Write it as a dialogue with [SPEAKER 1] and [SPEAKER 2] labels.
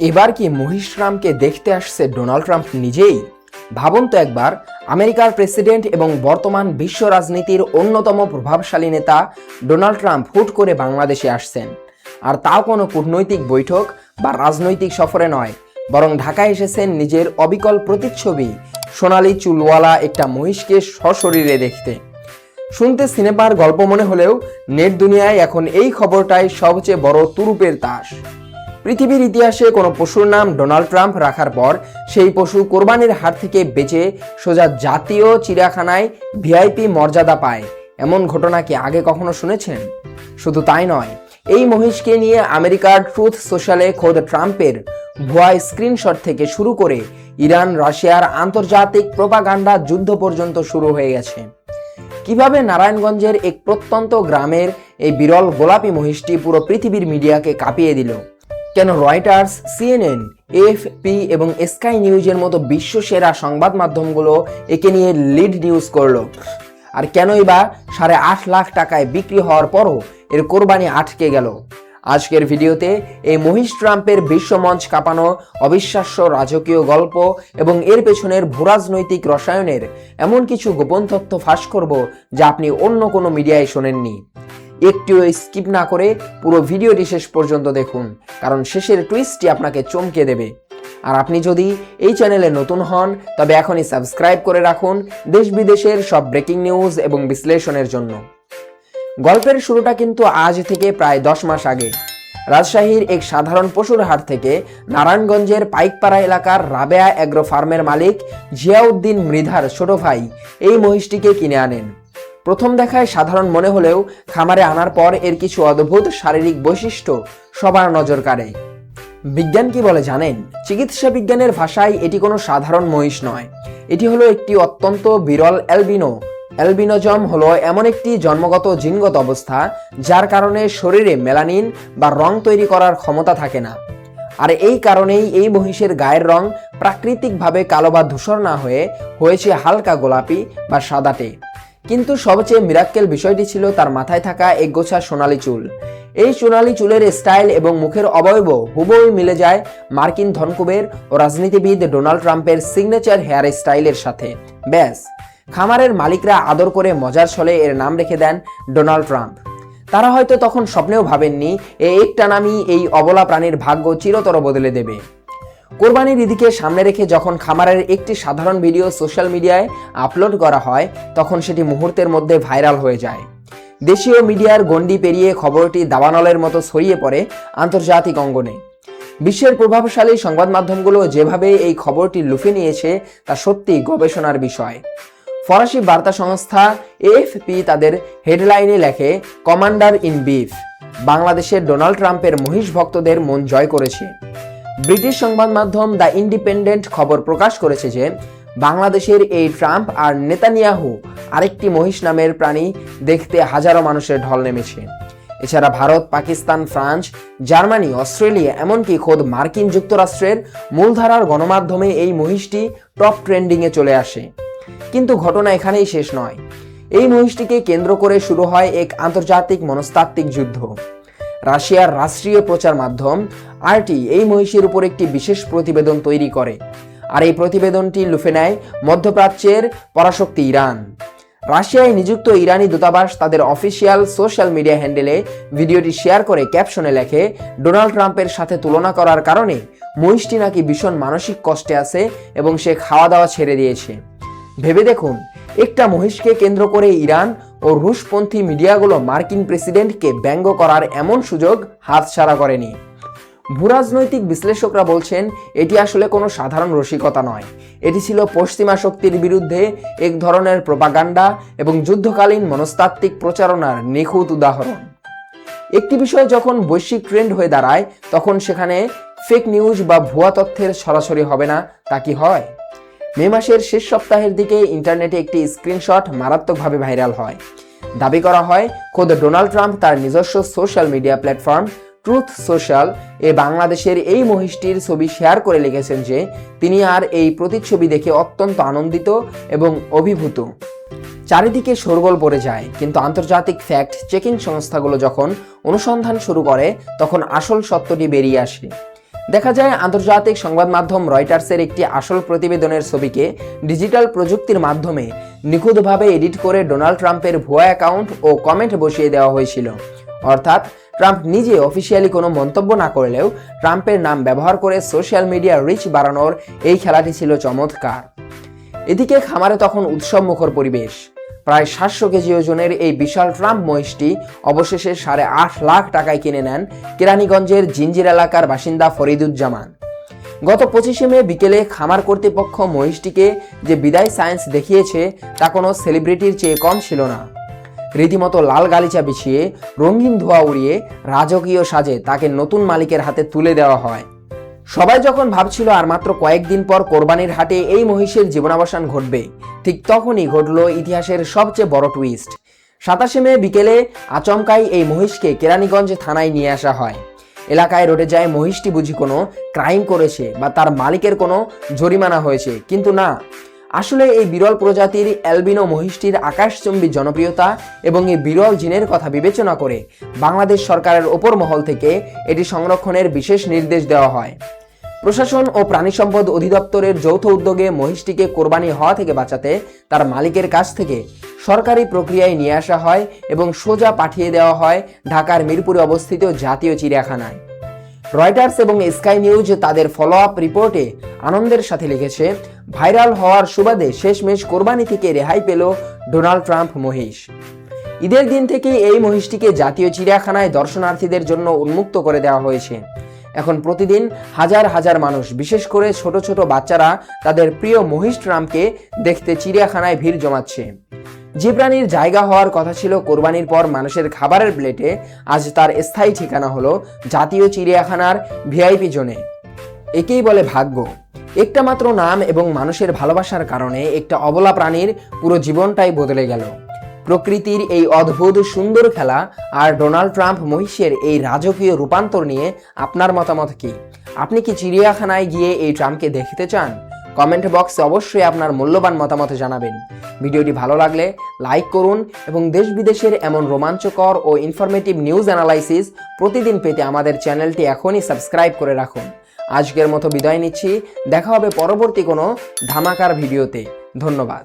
[SPEAKER 1] এবার কি মহিষ ট্রাম্পকে দেখতে আসছে ডোনাল্ড ট্রাম্প নিজেই? ভাবুন তো একবার, আমেরিকার প্রেসিডেন্ট এবং বর্তমান বিশ্ব রাজনীতির অন্যতম প্রভাবশালী নেতা ডোনাল্ড ট্রাম্প হুট করে বাংলাদেশে আসছেন। আর তাও কোনো কূটনৈতিক বৈঠক বা রাজনৈতিক সফরে নয়, বরং ঢাকায় এসেছেন নিজের অবিকল প্রতিচ্ছবি সোনালী চুলওয়ালা একটা মহিষকে সশরীরে দেখতে। শুনতে সিনেমার গল্প মনে হলেও নেট দুনিয়ায় এখন এই খবরটাই সবচেয়ে বড় তুরুপের তাস। পৃথিবীর ইতিহাসে কোনো পশুর নাম ডোনাল্ড ট্রাম্প রাখার পর সেই পশু কোরবানির হাট থেকে বেঁচে সোজা জাতীয় চিড়িয়াখানায় ভিআইপি মর্যাদা পায়, এমন ঘটনা কি আগে কখনো শুনেছেন? শুধু তাই নয়, এই মহিষকে নিয়ে আমেরিকার ট্রুথ সোশ্যালে খোদ ট্রাম্পের ভুয়া স্ক্রিনশট থেকে শুরু করে ইরান রাশিয়ার আন্তর্জাতিক প্রোপাগান্ডা যুদ্ধ পর্যন্ত শুরু হয়ে গেছে। কিভাবে নারায়ণগঞ্জের এক প্রত্যন্ত গ্রামের এই বিরল গোলাপি মহিষটি পুরো পৃথিবীর মিডিয়াকে কাঁপিয়ে দিল? কেন রয়টার্স, সিএনএন, এএফপি এবং স্কাই নিউজের মতো বিশ্ব সেরা সংবাদ মাধ্যমগুলো একে নিয়ে লিড নিউজ করলো? আর কেনই বা 8.5 লাখ টাকায় বিক্রি হওয়ার পরও এর কোরবানি আটকে গেল? আজকের ভিডিওতে এই মহিষ ট্রাম্পের বিশ্বমঞ্চ কাঁপানো অবিশ্বাস্য রাজকীয় গল্প এবং এর পেছনের ভূরাজনৈতিক রসায়নের এমন কিছু গোপন তথ্য ফাঁস করব যা আপনি অন্য কোনো মিডিয়ায় শোনেননি। একটিও স্কিপ না করে পুরো ভিডিওটি শেষ পর্যন্ত দেখুন, কারণ শেষের টুইস্টটি আপনাকে চমকে দেবে। আর আপনি যদি এই চ্যানেলে নতুন হন তবে এখনই সাবস্ক্রাইব করে রাখুন দেশ বিদেশের সব ব্রেকিং নিউজ এবং বিশ্লেষণের জন্য। গল্পের শুরুটা কিন্তু আজ থেকে প্রায় 10 মাস আগে। রাজশাহীর এক সাধারণ পশুর হাট থেকে নারায়ণগঞ্জের পাইকপাড়া এলাকার রাবেয়া এগ্রো ফার্মের মালিক জিয়াউদ্দিন মৃধার ছোট ভাই এই মহিষটিকে কিনে আনেন। প্রথম দেখায় সাধারণ মনে হলেও খামারে আনার পর এর কিছু অদ্ভুত শারীরিক বৈশিষ্ট্য সবার নজর কাড়ে। বিজ্ঞান কি বলে জানেন? চিকিৎসা বিজ্ঞানের ভাষায় এটি কোনো সাধারণ মহিষ নয়, এটি হলো একটি অত্যন্ত বিরল অ্যালবিনো। অ্যালবিনোজম হলো এমন একটি জন্মগত জিনগত অবস্থা যার কারণে শরীরে মেলানিন বা রং তৈরি করার ক্ষমতা থাকে না। আর এই কারণেই এই মহিষের গায়ের রং প্রাকৃতিকভাবে কালো বা ধূসর না হয়ে হয়েছে হালকা গোলাপি বা সাদাটে। কিন্তু সবচেয়ে মিরাক্কেল বিষয়টি ছিল তার মাথায় থাকা একগোছা সোনালী চুল। এই সোনালী চুলের স্টাইল এবং মুখের অবয়ব হুবহু মিলে যায় মার্কিন ধনকুবের ও রাজনীতিবিদ ডোনাল্ড ট্রাম্পের সিগনেচার হেয়ার স্টাইলের সাথে। ব্যাস, খামারের মালিকরা আদর করে মজার ছলে এর নাম রেখে দেন ডোনাল্ড ট্রাম্প। তারা হয়তো তখন স্বপ্নেও ভাবেননি একটা নামই এই অবলা প্রাণীর ভাগ্য চিরতর বদলে দেবে। কোরবানির ঈদকে সামনে রেখে যখন খামারের একটি সাধারণ ভিডিও সোশ্যাল মিডিয়ায় আপলোড করা হয় তখন সেটি মুহূর্তের মধ্যে ভাইরাল হয়ে যায়। দেশীয় মিডিয়ার গণ্ডি পেরিয়ে খবরটি দাবানলের মতো ছড়িয়ে পড়ে আন্তর্জাতিক অঙ্গনে। বিশ্বের প্রভাবশালী সংবাদ মাধ্যমগুলো যেভাবে এই খবরটি লুফে নিয়েছে তা সত্যি গবেষণার বিষয়। ফরাসি বার্তা সংস্থা এএফপি তাদের হেডলাইনে লেখে, কমান্ডার ইন বিফ বাংলাদেশের ডোনাল্ড ট্রাম্পের মহিষ ভক্তদের মন জয় করেছে। ব্রিটিশ সংবাদ মাধ্যম দ্য ইন্ডিপেন্ডেন্ট খবর প্রকাশ করেছে যে বাংলাদেশের এই ট্রাম্প আর নেতানিয়াহু আরেকটি মহিষ নামের প্রাণী দেখতে হাজারো মানুষের ঢল নেমেছে। এছাড়া Bharat, Pakistan, France, Germany, Australia, এমনকি খোদ মার্কিন যুক্তরাষ্ট্রের মূলধারার গণমাধ্যমে এই মহিষটি টপ ট্রেন্ডিংয়ে চলে আসে। কিন্তু ঘটনা এখানেই শেষ নয়। এই মহিষটিকে কেন্দ্র করে শুরু হয় এক আন্তর্জাতিক মনস্তাত্ত্বিক যুদ্ধ। রাশিয়ার রাষ্ট্রীয় প্রচার মাধ্যম আরটি এই মহিষের উপর একটি বিশেষ প্রতিবেদন তৈরি করে, আর এই প্রতিবেদনটি লুফে নেয় মধ্যপ্রাচ্যের পরাশক্তি ইরান। রাশিয়ায় নিযুক্ত ইরানি দূতাবাস তাদের অফিসিয়াল সোশ্যাল মিডিয়া হ্যান্ডেলে ভিডিওটি শেয়ার করে ক্যাপশনে লেখে, ডোনাল্ড ট্রাম্পের সাথে তুলনা করার কারণে মহিষটি নাকি ভীষণ মানসিক কষ্টে আছে এবং সে খাওয়া দাওয়া ছেড়ে দিয়েছে। ভেবে দেখুন, একটা মহিষকে কেন্দ্র করে ইরান ও রুশপন্থী মিডিয়াগুলো মার্কিন প্রেসিডেন্টকে ব্যঙ্গ করার এমন সুযোগ হাতছাড়া করেনি। ভূরাজনৈতিক বিশ্লেষকরা বলছেন এটি আসলে কোনো সাধারণ রসিকতা নয়, এটি ছিল পশ্চিমা শক্তির বিরুদ্ধে এক ধরনের প্রোপাগান্ডা এবং যুদ্ধকালীন মনস্তাত্ত্বিক প্রচারণার নিখুঁত উদাহরণ। একটি বিষয় যখন বৈশ্বিক ট্রেন্ড হয়ে দাঁড়ায় তখন সেখানে ফেক নিউজ বা ভুয়া তথ্যের ছড়াছড়ি হবে না, তা কি হয়? মে মাসের শেষ সপ্তাহের দিকে ইন্টারনেটে একটি স্ক্রিনশট মারাত্মকভাবে ভাইরাল হয়। দাবি করা হয় খোদ ডোনাল্ড ট্রাম্প তার নিজস্ব social media platform truth social বাংলাদেশের এই মহিষটির ছবি শেয়ার করে লিখেছেন যে তিনি আর এই প্রতিচ্ছবি দেখে অত্যন্ত আনন্দিত এবং অভিভূত। চারিদিকে শোরগোল পড়ে যায়, কিন্তু আন্তর্জাতিক ফ্যাক্ট চেকিং সংস্থাগুলো যখন অনুসন্ধান শুরু করে তখন আসল সত্যটি বেরিয়ে আসে। দেখা যায় আন্তর্জাতিক সংবাদ মাধ্যম রয়টার্সের একটি আসল প্রতিবেদনের ছবিকে ডিজিটাল প্রযুক্তির মাধ্যমে নিখুঁতভাবে এডিট করে ডোনাল্ড ট্রাম্পের ভুয়া অ্যাকাউন্ট ও কমেন্ট বসিয়ে দেওয়া হয়েছিল। অর্থাৎ ট্রাম্প নিজে অফিসিয়ালি কোনো মন্তব্য না করলেও ট্রাম্পের নাম ব্যবহার করে সোশ্যাল মিডিয়া রিচ বাড়ানোর এই খেলাটি ছিল চমৎকার। এদিকে খামারে তখন উৎসবমুখর পরিবেশ। প্রায় 700 কেজি ওজনের এই বিশাল ট্রাম্প মহিষটি অবশেষে 8.5 লাখ টাকায় কিনে নেন কেরানীগঞ্জের জিঞ্জির এলাকার বাসিন্দা ফরিদুজ্জামান। গত 25শে মে বিকেলে খামার কর্তৃপক্ষ মহিষটিকে যে বিদায় সায়েন্স দেখিয়েছে তা কোনো সেলিব্রিটির চেয়ে কম ছিল না। রীতিমতো লাল গালিচা বিছিয়ে রঙিন ধোঁয়া উড়িয়ে রাজকীয় সাজে তাকে নতুন মালিকের হাতে তুলে দেওয়া হয়। সবাই যখন ভাবছিল আর মাত্র কয়েকদিন পর কোরবানির হাটে এই মহিষের জীবনাবসান ঘটবে, ঠিক তখনই ঘটল ইতিহাসের সবচেয়ে বড় টুইস্ট। 27শে মে বিকেলে আচমকাই এই মহিষকে কেরানীগঞ্জ থানায় নিয়ে আসা হয়। এলাকায় রটে যায় মহিষটি বুঝি কোনো ক্রাইম করেছে বা তার মালিকের কোনো জরিমানা হয়েছে, কিন্তু না, আসলে এই বিরল প্রজাতির অ্যালবিনো মহিষটির আকাশচুম্বী জনপ্রিয়তা এবং এই বিরল জিনের কথা বিবেচনা করে বাংলাদেশ সরকারের ওপর মহল থেকে এটি সংরক্ষণের বিশেষ নির্দেশ দেওয়া হয়। প্রশাসন ও প্রাণী সম্পদ অধিদপ্তরের যৌথ উদ্যোগে মহিষটিকে কোরবানি হওয়া থেকে বাঁচাতে তার মালিকের কাছ থেকে সরকারি প্রক্রিয়ায় নিয়ে আসা হয় এবং সোজা পাঠিয়ে দেওয়া হয় ঢাকার মিরপুরে অবস্থিত জাতীয় চিড়িয়াখানায়। রয়টার্স এবং স্কাই নিউজ তাদের ফলো আপ রিপোর্টে আনন্দের সাথে লিখেছে, ভাইরাল হওয়ার সুবাদে শেষমেশ কোরবানি থেকে রেহাই পেল ডোনাল্ড ট্রাম্প মহিষ। ঈদের দিন থেকে এই মহিষটিকে জাতীয় চিড়িয়াখানায় দর্শনার্থীদের জন্য উন্মুক্ত করে দেওয়া হয়েছে। এখন প্রতিদিন হাজার হাজার মানুষ, বিশেষ করে ছোট ছোট বাচ্চারা তাদের প্রিয় মহিষ ট্রাম্পকে দেখতে চিড়িয়াখানায় ভিড় জমাচ্ছে। যে প্রাণীর জায়গা হওয়ার কথা ছিল কোরবানির পর মানুষের খাবারের প্লেটে, আজ তার স্থায়ী ঠিকানা হলো জাতীয় চিড়িয়াখানার ভিআইপি জোনে। একেই বলে ভাগ্য। একটা মাত্র নাম এবং মানুষের ভালোবাসার কারণে একটা অবলা প্রাণীর পুরো জীবনটাই বদলে গেল। প্রকৃতির এই অদ্ভুত সুন্দর খেলা আর ডোনাল্ড ট্রাম্প মহিষের এই রাজকীয় রূপান্তর নিয়ে আপনার মতামত কি? আপনি কি চিড়িয়াখানায় গিয়ে এই ট্রাম্পকে দেখতে চান? কমেন্ট বক্সে অবশ্যই আপনার মূল্যবান মতামত জানাবেন। ভিডিওটি ভালো লাগলে লাইক করুন এবং দেশ বিদেশের এমন রোমাঞ্চকর ও ইনফরমেটিভ নিউজ অ্যানালাইসিস প্রতিদিন পেতে আমাদের চ্যানেলটি এখনই সাবস্ক্রাইব করে রাখুন। আজকের মতো বিদায় নিচ্ছি, দেখা হবে পরবর্তী কোনো ধামাকার ভিডিওতে। ধন্যবাদ।